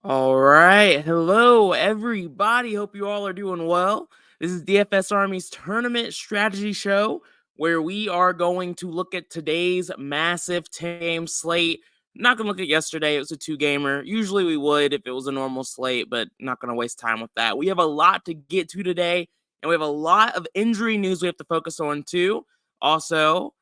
All right. Hello, everybody. Hope you all are doing well. This is DFS Army's tournament strategy show where we are going to look at today's massive 10-game slate. Not going to look at yesterday. It was a two-gamer. Usually we would if it was a normal slate, but not going to waste time with that. We have a lot to get to today, and we have a lot of injury news we have to focus on too. Also,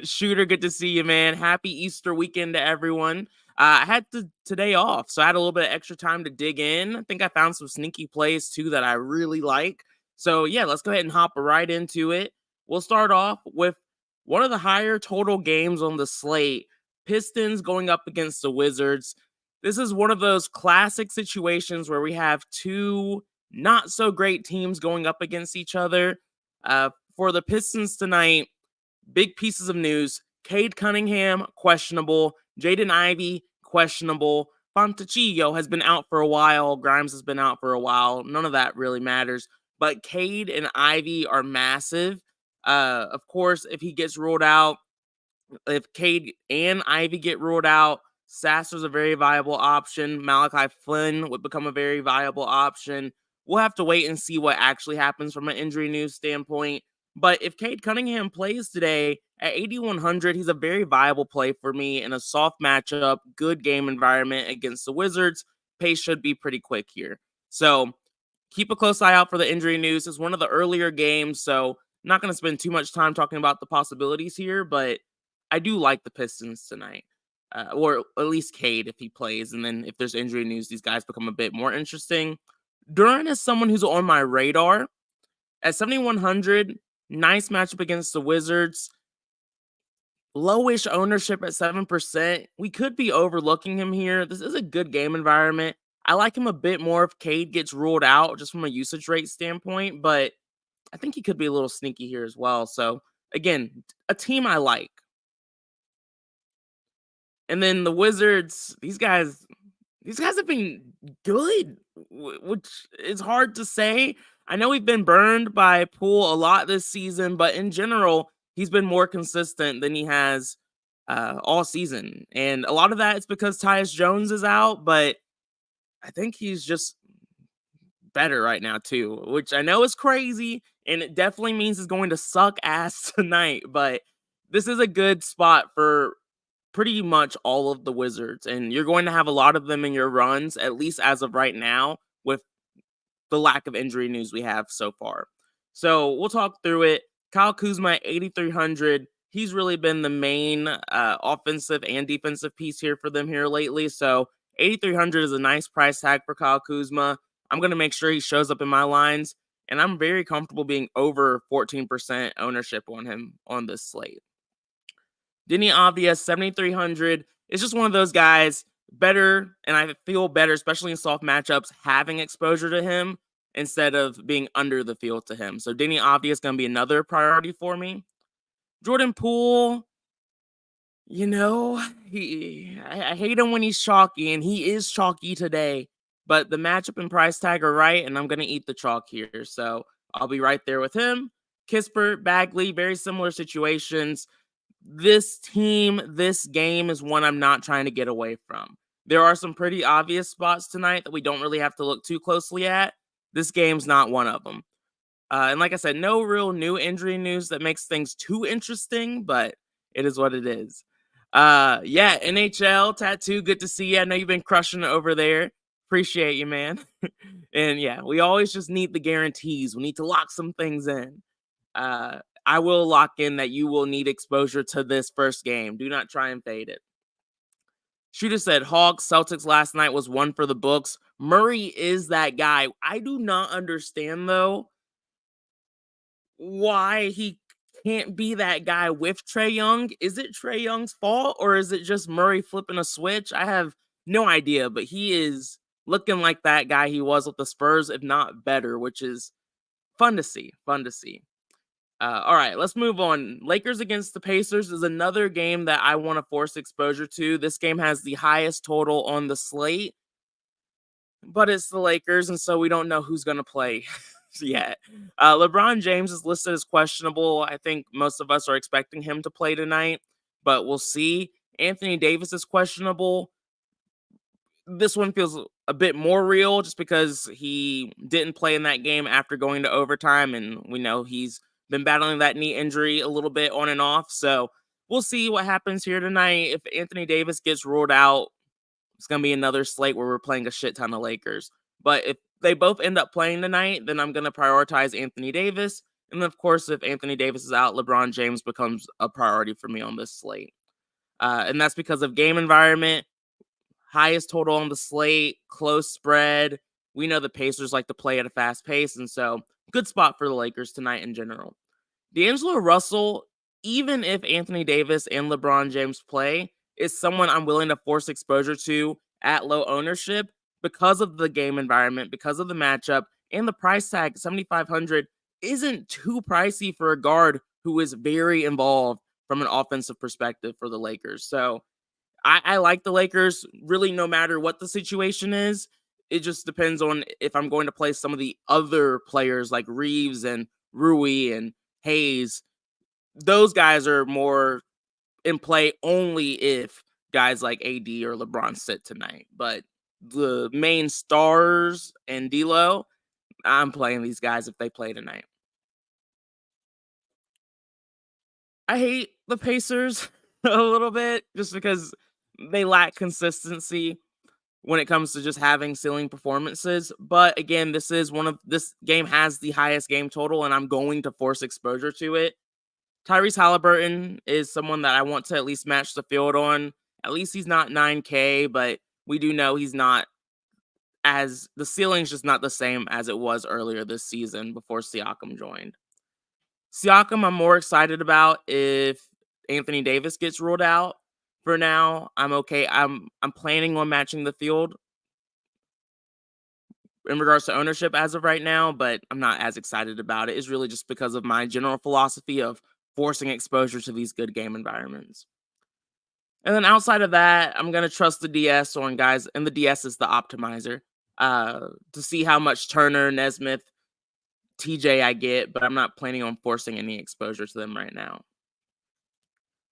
Shooter, good to see you, man. Happy Easter weekend to everyone. I had today off, so I had a little bit of extra time to dig in. I think I found some sneaky plays too that I really like. So yeah, let's go ahead and hop right into it. We'll start off with one of the higher total games on the slate. Pistons going up against the Wizards. This is one of those classic situations where we have two not so great teams going up against each other. For the Pistons tonight, big pieces of news. Cade Cunningham, questionable. Jaden Ivey, questionable. Fontecchio has been out for a while. Grimes has been out for a while. None of that really matters. But Cade and Ivey are massive. Of course, if he gets ruled out, if Cade and Ivey get ruled out, Sasser's a very viable option. Malachi Flynn would become a very viable option. We'll have to wait and see what actually happens from an injury news standpoint. But if Cade Cunningham plays today at 8,100, he's a very viable play for me in a soft matchup, good game environment against the Wizards. Pace should be pretty quick here. So keep a close eye out for the injury news. It's one of the earlier games, so not going to spend too much time talking about the possibilities here, but I do like the Pistons tonight. Or at least Cade if he plays. And then if there's injury news, these guys become a bit more interesting. Duran is someone who's on my radar. At 7,100, nice matchup against the Wizards. Lowish ownership at 7%. We could be overlooking him here. This is a good game environment. I like him a bit more if Cade gets ruled out just from a usage rate standpoint, but I think he could be a little sneaky here as well. So, again, a team I like. And then the Wizards, these guys have been good, which is hard to say. I know we've been burned by Poole a lot this season, but in general, he's been more consistent than he has all season. And a lot of that is because Tyus Jones is out, but I think he's just better right now too, which I know is crazy, and it definitely means it's going to suck ass tonight, but this is a good spot for pretty much all of the Wizards, and you're going to have a lot of them in your runs, at least as of right now, with the lack of injury news we have so far. So we'll talk through it. Kyle Kuzma, 8,300. He's really been the main offensive and defensive piece here for them here lately. So 8,300 is a nice price tag for Kyle Kuzma. I'm going to make sure he shows up in my lines, and I'm very comfortable being over 14% ownership on him on this slate. Denny Obvious, 7,300. It's just one of those guys, better, and I feel better, especially in soft matchups, having exposure to him instead of being under the field to him. So Denny Obvious going to be another priority for me. Jordan Poole, I hate him when he's chalky, and he is chalky today. But the matchup and price tag are right, and I'm going to eat the chalk here. So I'll be right there with him. Kispert, Bagley, very similar situations. This team, this game is one I'm not trying to get away from. There are some pretty obvious spots tonight that we don't really have to look too closely at. This game's not one of them. And like I said, no real new injury news that makes things too interesting, but it is what it is. NHL Tattoo, good to see you. I know you've been crushing it over there. Appreciate you, man. And yeah, we always just need the guarantees. We need to lock some things in. I will lock in that you will need exposure to this first game. Do not try and fade it. Shooter said Hawks, Celtics last night was one for the books. Murray is that guy. I do not understand, though, why he can't be that guy with Trae Young. Is it Trae Young's fault, or is it just Murray flipping a switch? I have no idea, but he is looking like that guy he was with the Spurs, if not better, which is fun to see. All right, let's move on. Lakers against the Pacers is another game that I want to force exposure to. This game has the highest total on the slate, but it's the Lakers, and so we don't know who's going to play yet. LeBron James is listed as questionable. I think most of us are expecting him to play tonight, but we'll see. Anthony Davis is questionable. This one feels a bit more real just because he didn't play in that game after going to overtime, and we know he's been battling that knee injury a little bit on and off. So we'll see what happens here tonight. If Anthony Davis gets ruled out, it's going to be another slate where we're playing a shit ton of Lakers. But if they both end up playing tonight, then I'm going to prioritize Anthony Davis. And then, of course, if Anthony Davis is out, LeBron James becomes a priority for me on this slate. And that's because of game environment, highest total on the slate, close spread. We know the Pacers like to play at a fast pace, and so good spot for the Lakers tonight in general. D'Angelo Russell, even if Anthony Davis and LeBron James play, is someone I'm willing to force exposure to at low ownership because of the game environment, because of the matchup, and the price tag, 7,500, isn't too pricey for a guard who is very involved from an offensive perspective for the Lakers. So I like the Lakers really no matter what the situation is. It just depends on if I'm going to play some of the other players like Reeves and Rui and Hayes. Those guys are more in play only if guys like AD or LeBron sit tonight. But the main stars and D'Lo, I'm playing these guys if they play tonight. I hate the Pacers a little bit just because they lack consistency when it comes to just having ceiling performances. But again, this game has the highest game total, and I'm going to force exposure to it. Tyrese Halliburton is someone that I want to at least match the field on. At least he's not 9K, but we do know he's not as the ceiling's just not the same as it was earlier this season before Siakam joined. Siakam, I'm more excited about if Anthony Davis gets ruled out. For now, I'm okay. I'm planning on matching the field in regards to ownership as of right now, but I'm not as excited about it. It's really just because of my general philosophy of forcing exposure to these good game environments. And then outside of that, I'm going to trust the DS on guys, and the DS is the optimizer, to see how much Turner, Nesmith, TJ I get, but I'm not planning on forcing any exposure to them right now.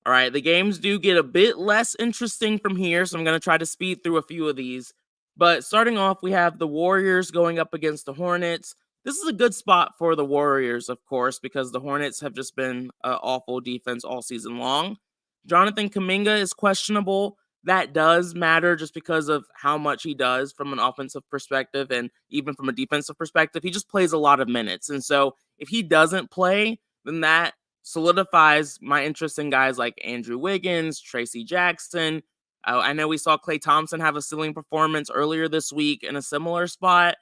All right, the games do get a bit less interesting from here, so I'm going to try to speed through a few of these. But starting off, we have the Warriors going up against the Hornets. This is a good spot for the Warriors, of course, because the Hornets have just been an awful defense all season long. Jonathan Kuminga is questionable. That does matter just because of how much he does from an offensive perspective and even from a defensive perspective. He just plays a lot of minutes. And so if he doesn't play, then that solidifies my interest in guys like Andrew Wiggins, Tracy Jackson. I know we saw Klay Thompson have a ceiling performance earlier this week in a similar spot.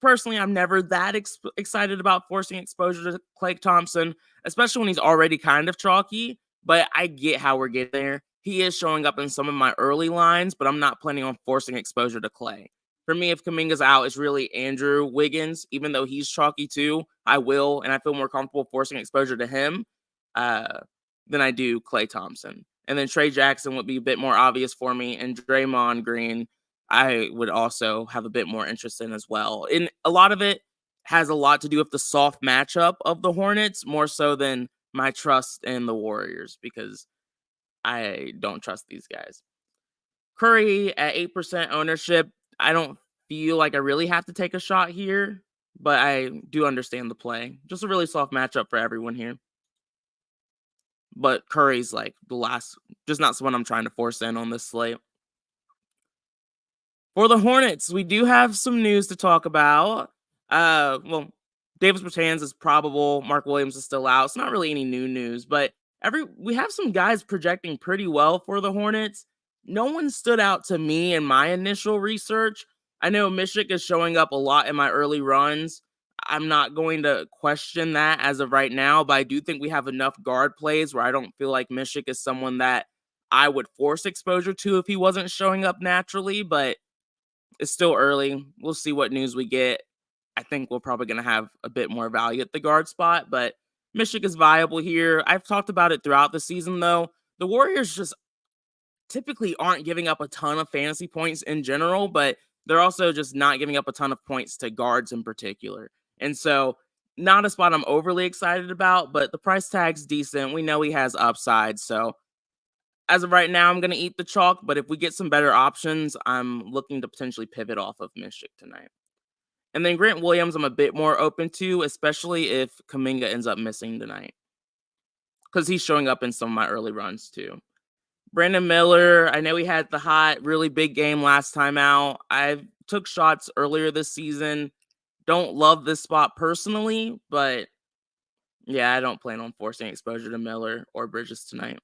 Personally, I'm never that excited about forcing exposure to Klay Thompson, especially when he's already kind of chalky. But I get how we're getting there. He is showing up in some of my early lines, but I'm not planning on forcing exposure to Klay. For me, if Kuminga's out, it's really Andrew Wiggins. Even though he's chalky too, I will, and I feel more comfortable forcing exposure to him than I do Klay Thompson. And then Trey Jackson would be a bit more obvious for me, and Draymond Green, I would also have a bit more interest in as well. And a lot of it has a lot to do with the soft matchup of the Hornets, more so than my trust in the Warriors, because I don't trust these guys. Curry at 8% ownership, I don't feel like I really have to take a shot here, but I do understand the play. Just a really soft matchup for everyone here. But Curry's like the last, just not someone I'm trying to force in on this slate. For the Hornets, we do have some news to talk about. Well, Davis Bertans is probable. Mark Williams is still out. It's not really any new news, but we have some guys projecting pretty well for the Hornets. No one stood out to me in my initial research. I know Mishik is showing up a lot in my early runs. I'm not going to question that as of right now, but I do think we have enough guard plays where I don't feel like Mishik is someone that I would force exposure to if he wasn't showing up naturally, but it's still early. We'll see what news we get. I think we're probably going to have a bit more value at the guard spot, but Mishik is viable here. I've talked about it throughout the season, though. The Warriors just typically aren't giving up a ton of fantasy points in general, but they're also just not giving up a ton of points to guards in particular. And so, not a spot I'm overly excited about, but the price tag's decent. We know he has upside, so As of right now, I'm going to eat the chalk, but if we get some better options, I'm looking to potentially pivot off of Mystic tonight. And then Grant Williams, I'm a bit more open to, especially if Kuminga ends up missing tonight, because he's showing up in some of my early runs too. Brandon Miller, I know he had the hot, really big game last time out. I took shots earlier this season. Don't love this spot personally, but yeah, I don't plan on forcing exposure to Miller or Bridges tonight.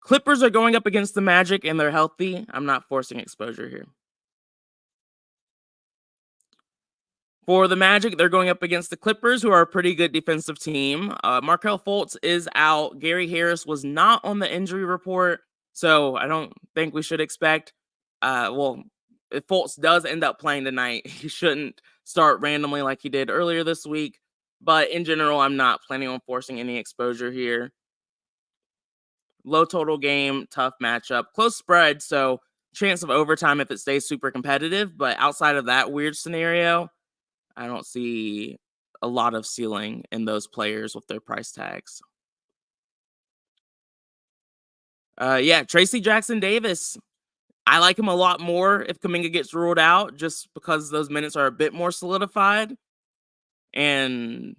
Clippers are going up against the Magic and they're healthy. I'm not forcing exposure here. For the Magic, they're going up against the Clippers, who are a pretty good defensive team. Markelle Fultz is out. Gary Harris was not on the injury report, so I don't think we should expect. If Fultz does end up playing tonight, he shouldn't start randomly like he did earlier this week. But in general, I'm not planning on forcing any exposure here. Low total game, tough matchup, close spread, so chance of overtime if it stays super competitive. But outside of that weird scenario, I don't see a lot of ceiling in those players with their price tags. Tracy Jackson Davis. I like him a lot more if Kuminga gets ruled out, just because those minutes are a bit more solidified. And,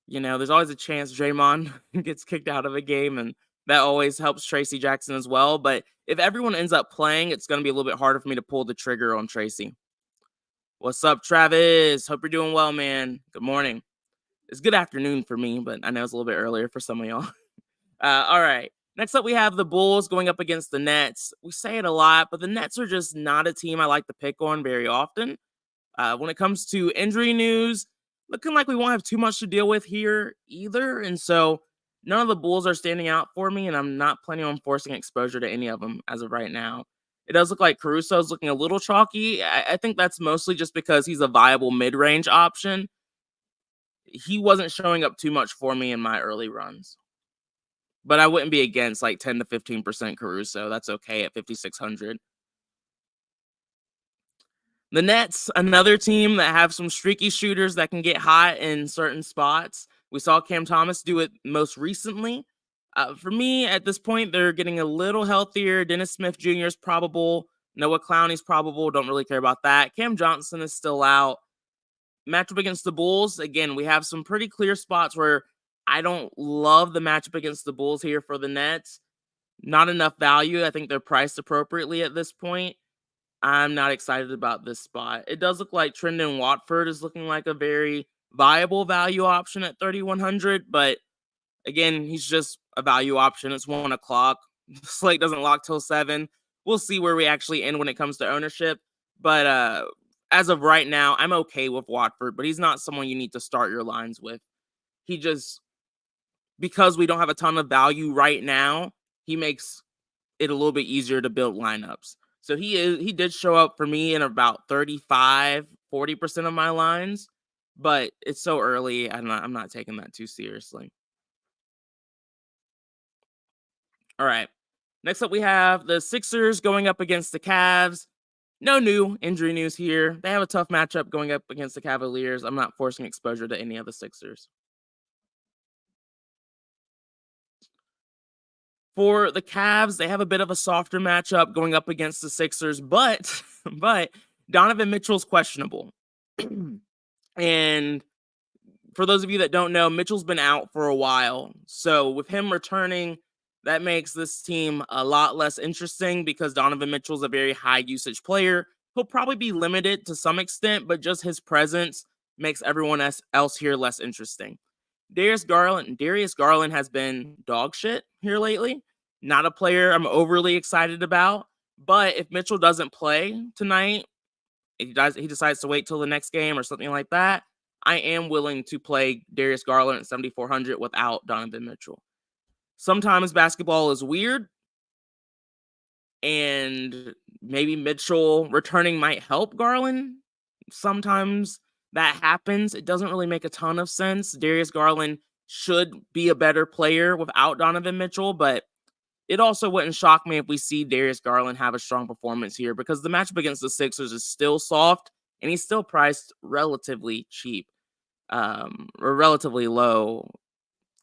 there's always a chance Draymond gets kicked out of a game, and that always helps Tracy Jackson as well. But if everyone ends up playing, it's going to be a little bit harder for me to pull the trigger on Tracy. What's up, Travis? Hope you're doing well, man. Good morning. It's good afternoon for me, but I know it's a little bit earlier for some of y'all. All right. Next up, we have the Bulls going up against the Nets. We say it a lot, but the Nets are just not a team I like to pick on very often. When it comes to injury news, looking like we won't have too much to deal with here either. And so none of the Bulls are standing out for me, and I'm not planning on forcing exposure to any of them as of right now. It does look like Caruso's looking a little chalky. I think that's mostly just because he's a viable mid-range option. He wasn't showing up too much for me in my early runs. But I wouldn't be against like 10 to 15% Caruso. That's okay at 5,600. The Nets, another team that have some streaky shooters that can get hot in certain spots. We saw Cam Thomas do it most recently. For me, at this point, they're getting a little healthier. Dennis Smith Jr. is probable. Noah Clowney's probable. Don't really care about that. Cam Johnson is still out. Matchup against the Bulls. Again, we have some pretty clear spots where I don't love the matchup against the Bulls here for the Nets. Not enough value. I think they're priced appropriately at this point. I'm not excited about this spot. It does look like Trendon Watford is looking like a very viable value option at 3,100, but again, he's just a value option. It's 1 o'clock. The slate doesn't lock till 7. We'll see where we actually end when it comes to ownership. But as of right now, I'm okay with Watford, but he's not someone you need to start your lines with. He just, because we don't have a ton of value right now, he makes it a little bit easier to build lineups. So he did show up for me in about 35-40% of my lines, but it's so early. I'm not taking that too seriously. All right. Next up, we have the Sixers going up against the Cavs. No new injury news here. They have a tough matchup going up against the Cavaliers. I'm not forcing exposure to any of the Sixers. For the Cavs, they have a bit of a softer matchup going up against the Sixers, but Donovan Mitchell's questionable. And for those of you that don't know, Mitchell's been out for a while. So with him returning, that makes this team a lot less interesting because Donovan Mitchell's a very high usage player. He'll probably be limited to some extent, but just his presence makes everyone else here less interesting. Darius Garland has been dog shit here lately. Not a player I'm overly excited about. But if Mitchell doesn't play tonight, he decides to wait till the next game or something like that, I am willing to play Darius Garland at 7,400 without Donovan Mitchell. Sometimes basketball is weird, and maybe Mitchell returning might help Garland. Sometimes that happens. It doesn't really make a ton of sense. Darius Garland should be a better player without Donovan Mitchell, but it also wouldn't shock me if we see Darius Garland have a strong performance here because the matchup against the Sixers is still soft and he's still priced relatively cheap, or relatively low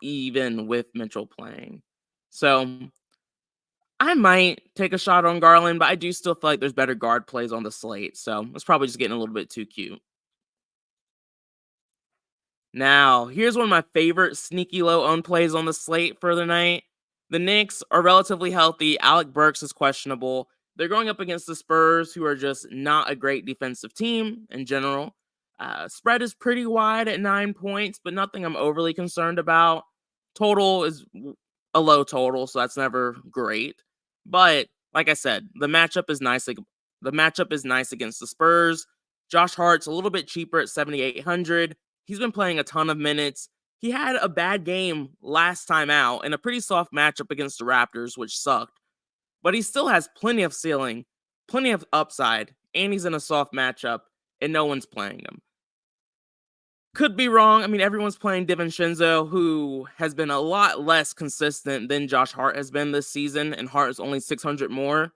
even with Mitchell playing. So I might take a shot on Garland, but I do still feel like there's better guard plays on the slate. So it's probably just getting a little bit too cute. Now, here's one of my favorite sneaky low owned plays on the slate for the night. The Knicks are relatively healthy. Alec Burks is questionable. They're going up against the Spurs, who are just not a great defensive team in general. Spread is pretty wide at 9 points, but nothing I'm overly concerned about. Total is a low total, so that's never great. But like I said, the matchup is nice. The matchup is nice against the Spurs. Josh Hart's a little bit cheaper at 7,800. He's been playing a ton of minutes. He had a bad game last time out and a pretty soft matchup against the Raptors, which sucked. But he still has plenty of ceiling, plenty of upside, and he's in a soft matchup, and no one's playing him. Could be wrong. I mean, everyone's playing DiVincenzo, who has been a lot less consistent than Josh Hart has been this season, and Hart is only 600 more.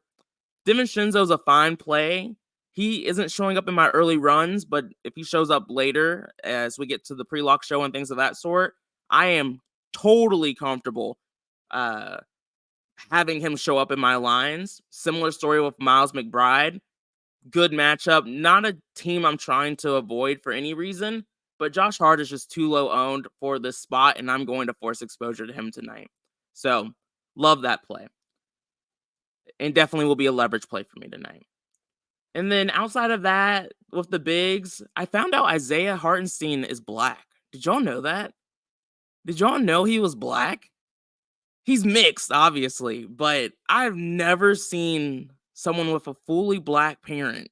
DiVincenzo's a fine play. He isn't showing up in my early runs, but if he shows up later as we get to the pre-lock show and things of that sort, I am totally comfortable having him show up in my lines. Similar story with Miles McBride. Good matchup. Not a team I'm trying to avoid for any reason, but Josh Hart is just too low owned for this spot, and I'm going to force exposure to him tonight. So, love that play. And definitely will be a leverage play for me tonight. And then outside of that, with the bigs, I found out Isaiah Hartenstein is black. Did y'all know that? Did y'all know he was black? He's mixed, obviously, but I've never seen someone with a fully black parent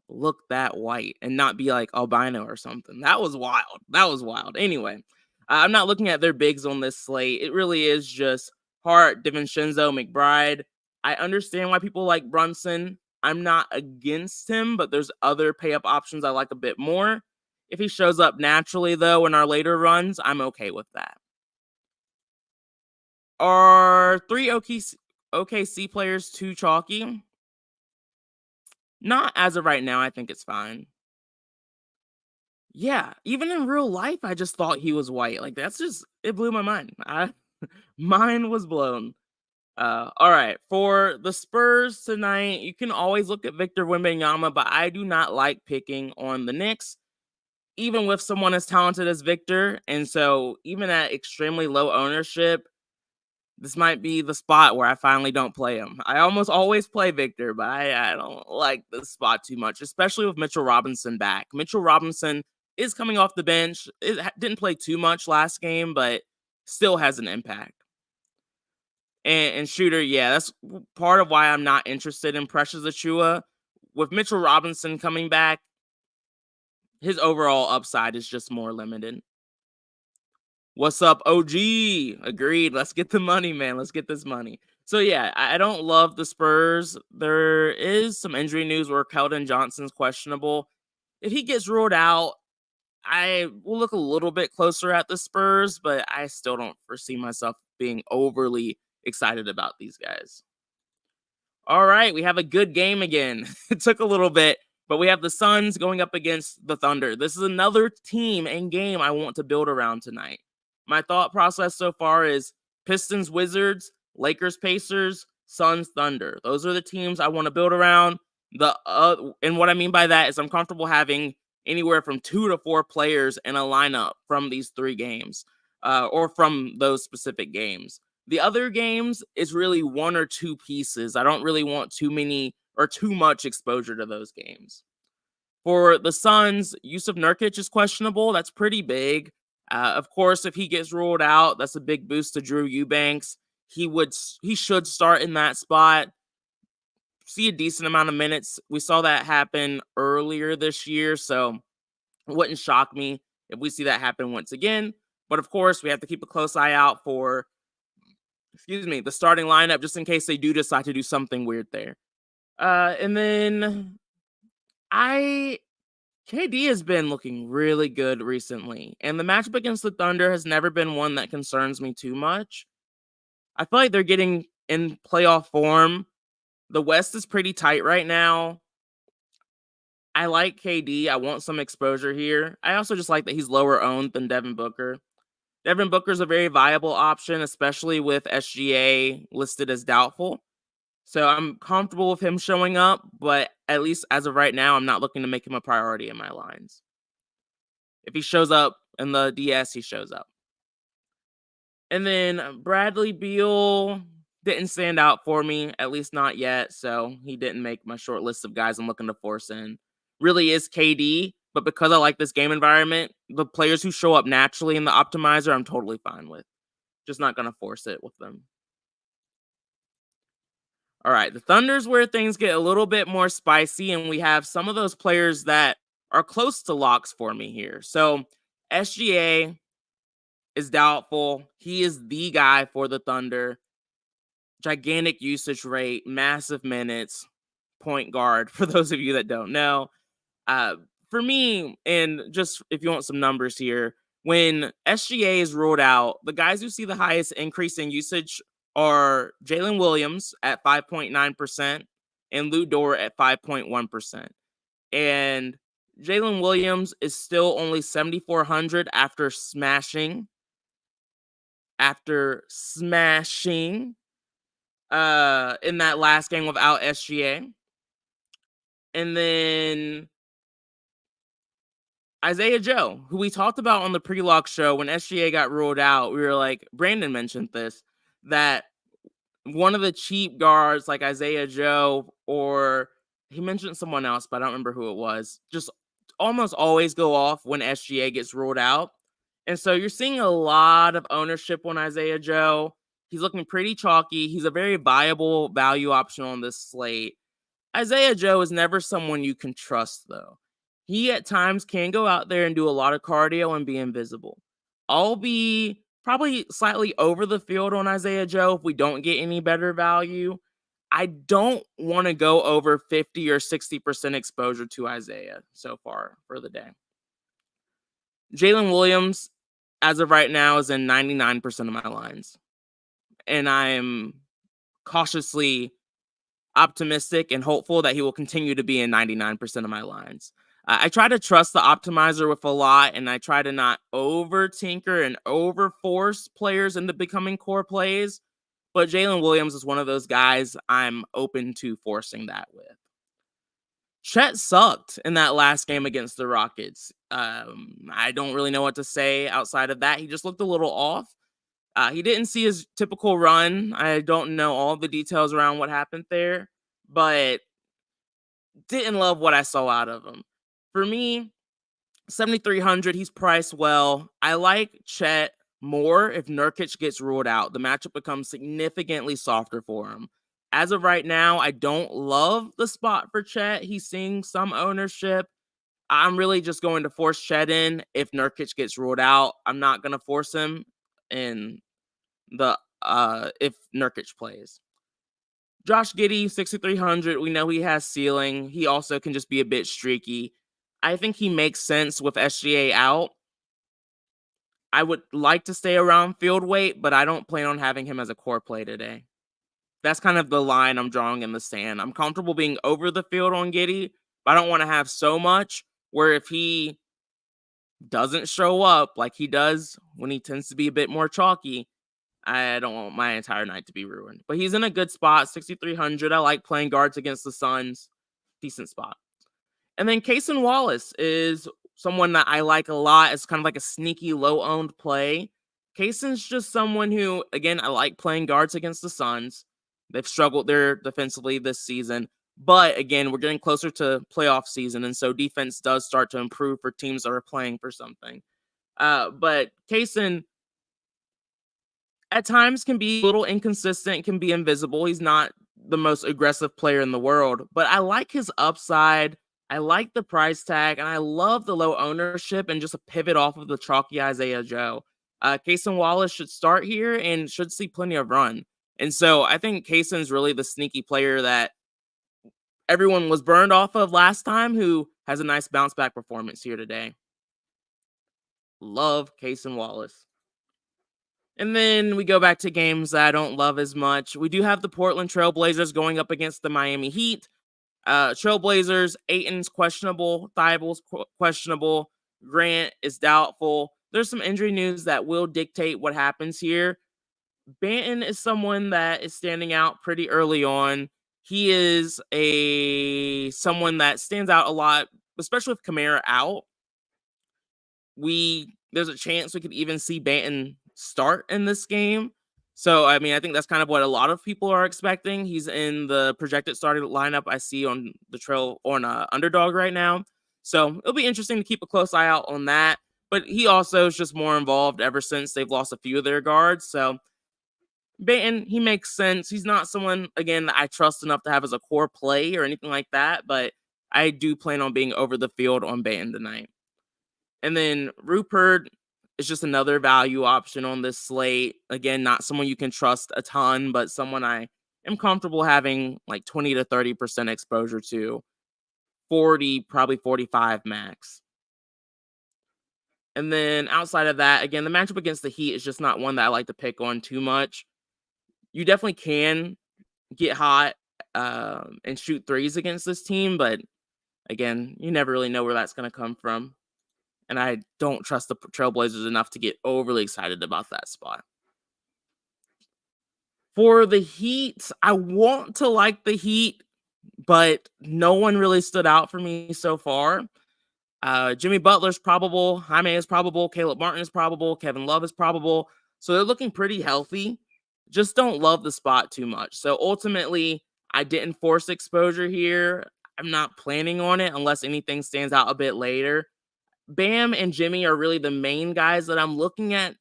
look that white and not be like albino or something. That was wild. That was wild. Anyway, I'm not looking at their bigs on this slate. It really is just Hart, DiVincenzo, McBride. I understand why people like Brunson. I'm not against him, but there's other pay up options I like a bit more. If he shows up naturally, though, in our later runs, I'm okay with that. Are 3 OKC players too chalky? Not as of right now. I think it's fine. Yeah, even in real life, I just thought he was white. Like, that's just, it blew my mind. Mine was blown. All right, for the Spurs tonight, you can always look at Victor Wembanyama, but I do not like picking on the Knicks, even with someone as talented as Victor. And so, even at extremely low ownership, this might be the spot where I finally don't play him. I almost always play Victor, but I don't like this spot too much, especially with Mitchell Robinson back. Mitchell Robinson is coming off the bench. It didn't play too much last game, but still has an impact. And Shooter, yeah, that's part of why I'm not interested in Precious Achiuwa. With Mitchell Robinson coming back, his overall upside is just more limited. What's up, OG? Agreed. Let's get the money, man. Let's get this money. So, yeah, I don't love the Spurs. There is some injury news where Keldon Johnson's questionable. If he gets ruled out, I will look a little bit closer at the Spurs, but I still don't foresee myself being overly excited about these guys. All right, we have a good game again. It took a little bit, but we have the Suns going up against the Thunder. This is another team and game I want to build around tonight. My thought process so far is Pistons, Wizards, Lakers, Pacers, Suns, Thunder. Those are the teams I want to build around. And what I mean by that is I'm comfortable having anywhere from 2 to 4 players in a lineup from these 3 games, or from those specific games. The other games is really 1 or 2 pieces. I don't really want too many or too much exposure to those games. For the Suns, Yusuf Nurkic is questionable. That's pretty big. Of course, if he gets ruled out, that's a big boost to Drew Eubanks. He should start in that spot. See a decent amount of minutes. We saw that happen earlier this year, so it wouldn't shock me if we see that happen once again. But of course, we have to keep a close eye out for, the starting lineup, just in case they do decide to do something weird there. And then KD has been looking really good recently, and the matchup against the Thunder has never been one that concerns me too much. I feel like they're getting in playoff form. The West is pretty tight right now. I like KD. I want some exposure here. I also just like that he's lower owned than Devin Booker. Devin Booker's a very viable option, especially with SGA listed as doubtful. So I'm comfortable with him showing up, but at least as of right now, I'm not looking to make him a priority in my lines. If he shows up in the DS, he shows up. And then Bradley Beal didn't stand out for me, at least not yet. So he didn't make my short list of guys I'm looking to force in. Really is KD, but because I like this game environment, the players who show up naturally in the optimizer, I'm totally fine with. Just not going to force it with them. All right, the Thunder's where things get a little bit more spicy, and we have some of those players that are close to locks for me here. So SGA is doubtful. He is the guy for the Thunder. Gigantic usage rate, massive minutes, point guard, for those of you that don't know. Uh, for me, and just if you want some numbers here, when SGA is ruled out, the guys who see the highest increase in usage are Jalen Williams at 5.9% and Lou Dort at 5.1%. And Jalen Williams is still only 7,400 after smashing in that last game without SGA. And then Isaiah Joe, who we talked about on the pre-lock show when SGA got ruled out, we were like, Brandon mentioned this, that one of the cheap guards like Isaiah Joe, or he mentioned someone else, but I don't remember who it was, just almost always go off when SGA gets ruled out. And so you're seeing a lot of ownership on Isaiah Joe. He's looking pretty chalky. He's a very viable value option on this slate. Isaiah Joe is never someone you can trust, though. He at times can go out there and do a lot of cardio and be invisible. I'll be probably slightly over the field on Isaiah Joe if we don't get any better value. I don't want to go over 50 or 60% exposure to Isaiah so far for the day. Jalen Williams, as of right now, is in 99% of my lines. And I'm cautiously optimistic and hopeful that he will continue to be in 99% of my lines. I try to trust the optimizer with a lot, and I try to not over tinker and over force players into becoming core plays. But Jalen Williams is one of those guys I'm open to forcing that with. Chet sucked in that last game against the Rockets. I don't really know what to say outside of that. He just looked a little off. He didn't see his typical run. I don't know all the details around what happened there, but didn't love what I saw out of him. For me, 7,300, he's priced well. I like Chet more if Nurkic gets ruled out. The matchup becomes significantly softer for him. As of right now, I don't love the spot for Chet. He's seeing some ownership. I'm really just going to force Chet in if Nurkic gets ruled out. I'm not going to force him in the if Nurkic plays. Josh Giddey, 6,300. We know he has ceiling. He also can just be a bit streaky. I think he makes sense with SGA out. I would like to stay around field weight, but I don't plan on having him as a core play today. That's kind of the line I'm drawing in the sand. I'm comfortable being over the field on Giddey, but I don't want to have so much where if he doesn't show up like he does when he tends to be a bit more chalky, I don't want my entire night to be ruined. But he's in a good spot, 6,300. I like playing guards against the Suns. Decent spot. And then Cason Wallace is someone that I like a lot. It's kind of like a sneaky low-owned play. Cason's just someone who, again, I like playing guards against the Suns. They've struggled there defensively this season. But again, we're getting closer to playoff season, and so defense does start to improve for teams that are playing for something. But Cason at times can be a little inconsistent, can be invisible. He's not the most aggressive player in the world, but I like his upside. I like the price tag, and I love the low ownership and just a pivot off of the chalky Isaiah Joe. Cason Wallace should start here and should see plenty of run. And so I think Cason's really the sneaky player that everyone was burned off of last time who has a nice bounce back performance here today. Love Cason Wallace. And then we go back to games that I don't love as much. We do have the Portland Trailblazers going up against the Miami Heat. Trailblazers, Ayton's questionable, Thibel's questionable, Grant is doubtful. there's some injury news that will dictate what happens here. Banton is someone that is standing out pretty early on. He is a someone that stands out a lot, especially with Kamara out. There's a chance we could even see Banton start in this game. So I mean, I think that's kind of what a lot of people are expecting. He's in the projected starting lineup I see on the trail on Underdog right now. So it'll be interesting to keep a close eye out on that. But he also is just more involved ever since they've lost a few of their guards. So Banton, he makes sense. He's not someone, again, that I trust enough to have as a core play or anything like that, but I do plan on being over the field on Banton tonight. And then Rupert is just another value option on this slate. Again, not someone you can trust a ton, but someone I am comfortable having like 20 to 30% exposure to. 40, probably 45 max. And then outside of that, again, the matchup against the Heat is just not one that I like to pick on too much. You definitely can get hot and shoot threes against this team, but again, you never really know where that's going to come from. And I don't trust the Trailblazers enough to get overly excited about that spot. For the Heat, I want to like the Heat, but no one really stood out for me so far. Jimmy Butler's probable, Jaime is probable, Caleb Martin is probable, Kevin Love is probable. So they're looking pretty healthy. Just don't love the spot too much. So ultimately, I didn't force exposure here. I'm not planning on it unless anything stands out a bit later. Bam and Jimmy are really the main guys that I'm looking at.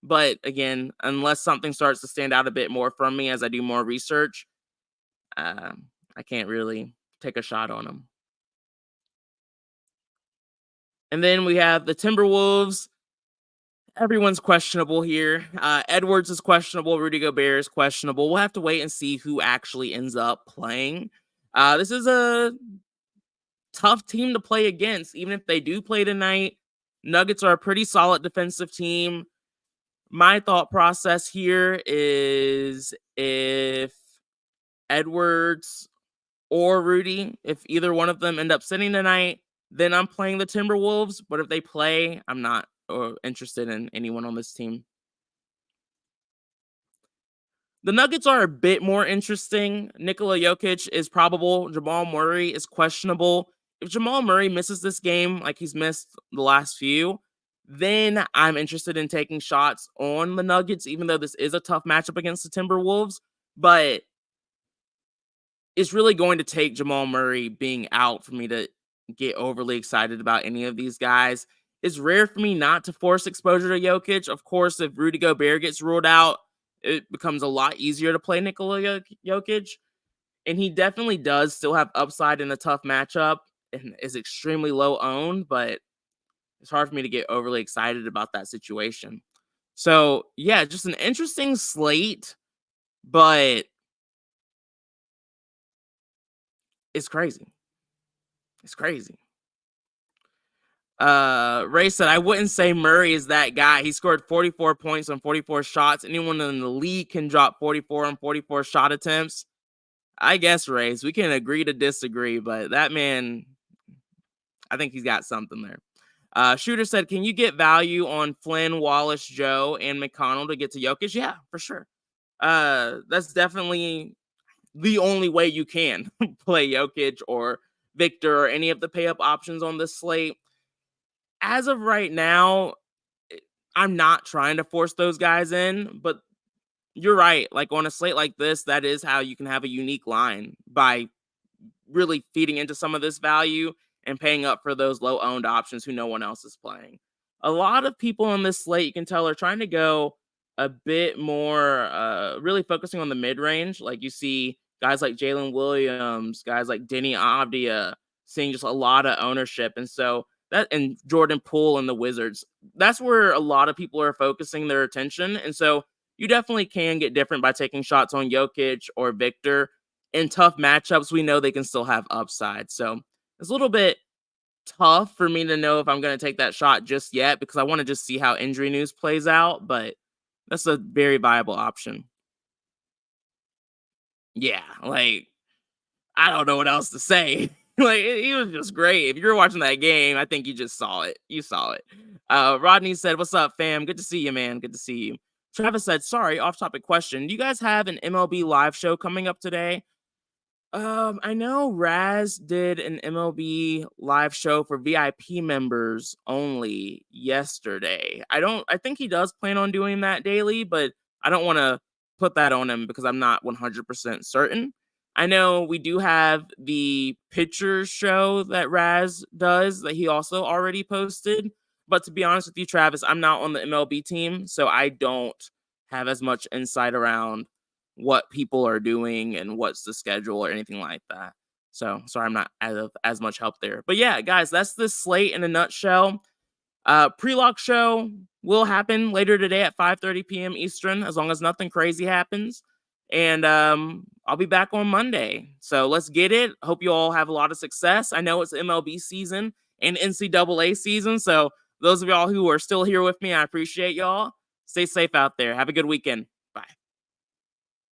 But again, unless something starts to stand out a bit more from me as I do more research, I can't really take a shot on them. And then we have the Timberwolves. Everyone's questionable here. Edwards is questionable. Rudy Gobert is questionable. We'll have to wait and see who actually ends up playing. This is a tough team to play against, even if they do play tonight. Nuggets are a pretty solid defensive team. My thought process here is if Edwards or Rudy, if either one of them end up sitting tonight, then I'm playing the Timberwolves. But if they play, I'm not interested in anyone on this team. The Nuggets are a bit more interesting. Nikola Jokic is probable. Jamal Murray is questionable. If Jamal Murray misses this game like he's missed the last few, then I'm interested in taking shots on the Nuggets, even though this is a tough matchup against the Timberwolves. But it's really going to take Jamal Murray being out for me to get overly excited about any of these guys. It's rare for me not to force exposure to Jokic. Of course, if Rudy Gobert gets ruled out, it becomes a lot easier to play Nikola Jokic. And he definitely does still have upside in a tough matchup and is extremely low owned, but it's hard for me to get overly excited about that situation. So, yeah, just an interesting slate, but it's crazy. It's crazy. Ray said, I wouldn't say Murray is that guy. He scored 44 points on 44 shots. Anyone in the league can drop 44 on 44 shot attempts. I guess, Rays, we can agree to disagree, but that man, I think he's got something there. Shooter said, can you get value on Flynn, Wallace, Joe, and McConnell to get to Jokic? Yeah, for sure. That's definitely the only way you can play Jokic or Victor or any of the pay-up options on this slate. As of right now, I'm not trying to force those guys in, but you're right. Like on a slate like this, that is how you can have a unique line by really feeding into some of this value and paying up for those low-owned options who no one else is playing. A lot of people on this slate, you can tell, are trying to go a bit more, really focusing on the mid-range. Like you see guys like Jalen Williams, guys like Denny Avdia, seeing just a lot of ownership. And so and Jordan Poole and the Wizards, that's where a lot of people are focusing their attention. And so you definitely can get different by taking shots on Jokic or Victor. In tough matchups, we know they can still have upside. So it's a little bit tough for me to know if I'm going to take that shot just yet because I want to just see how injury news plays out. But that's a very viable option. Yeah, like, I don't know what else to say. Like, he was just great. If you were watching that game, I think you just saw it. You saw it. Rodney said, "What's up, fam? Good to see you, man. Good to see you." Travis said, "Sorry, off-topic question. Do you guys have an MLB live show coming up today?" I know Raz did an MLB live show for VIP members only yesterday. I think he does plan on doing that daily, but I don't want to put that on him because I'm not 100% certain. I know we do have the pitchers show that Raz does that he also already posted. But to be honest with you, Travis, I'm not on the MLB team, so I don't have as much insight around what people are doing and what's the schedule or anything like that. So sorry, I'm not as much help there. But yeah, guys, that's the slate in a nutshell. Pre-lock show will happen later today at 5:30 p.m. Eastern, as long as nothing crazy happens. And I'll be back on Monday. So let's get it. Hope you all have a lot of success. I know it's MLB season and NCAA season. So those of y'all who are still here with me, I appreciate y'all. Stay safe out there. Have a good weekend.